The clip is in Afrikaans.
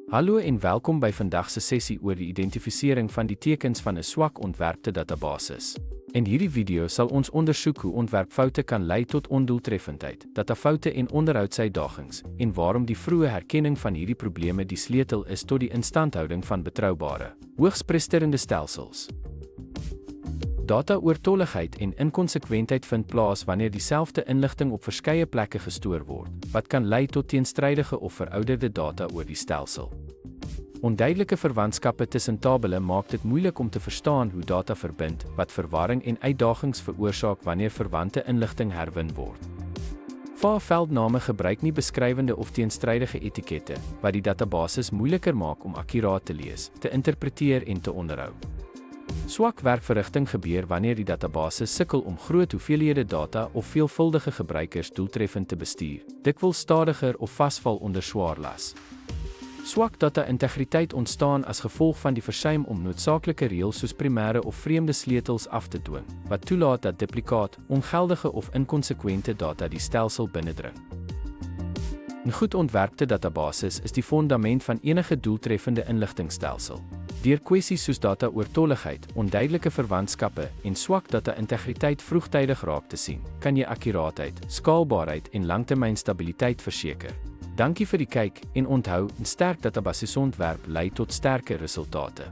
Hallo en welkom by vandag se sessie oor die identifisering van die tekens van 'n swak ontwerpte database. In hierdie video sal ons ondersoek hoe ontwerpfoute kan lei tot ondoeltreffendheid, datafoute en onderhoudsuitdagings, en waarom die vroeë herkenning van hierdie probleme die sleutel is tot die instandhouding van betroubare, hoogs presterende stelsels. Data-oortolligheid en inkonsekwentheid vind plaas wanneer dieselfde inligting op verskeie plekke gestoor word, wat kan lei tot teenstrydige of verouderde data oor die stelsel. Onduidelike verwantskappe tussen tabelle maak dit moeilik om te verstaan hoe data verbind, wat verwarring en uitdagings veroorsaak wanneer verwante inligting herwin word. Veldname gebruik nie beskrywende of teenstrydige etikette, wat die databases moeiliker maak om akkuraat te lees, te interpreteer en te onderhou. Swak werkverrigting gebeur wanneer die database sukkel om groot hoeveelhede data of veelvuldige gebruikers doeltreffend te bestuur, dikwels stadiger of vasval onder swaar las. Swak data-integriteit ontstaan as gevolg van die versuim om noodsaaklike reëls soos primêre of vreemde sleutels af te dwing, wat toelaat dat duplikaat, ongeldige of inkonsekwente data die stelsel binnendring. 'n Goed ontwerpte databasis is die fondament van enige doeltreffende inligtingstelsel. Deur kwessies soos data-oortolligheid, onduidelike verwantskappe en swak data-integriteit vroegtydig raak te sien, kan jy akkuraatheid, skaalbaarheid en langtermynstabiliteit verseker. Dankie vir die kyk en onthou, 'n sterk databasisontwerp lei tot sterke resultate.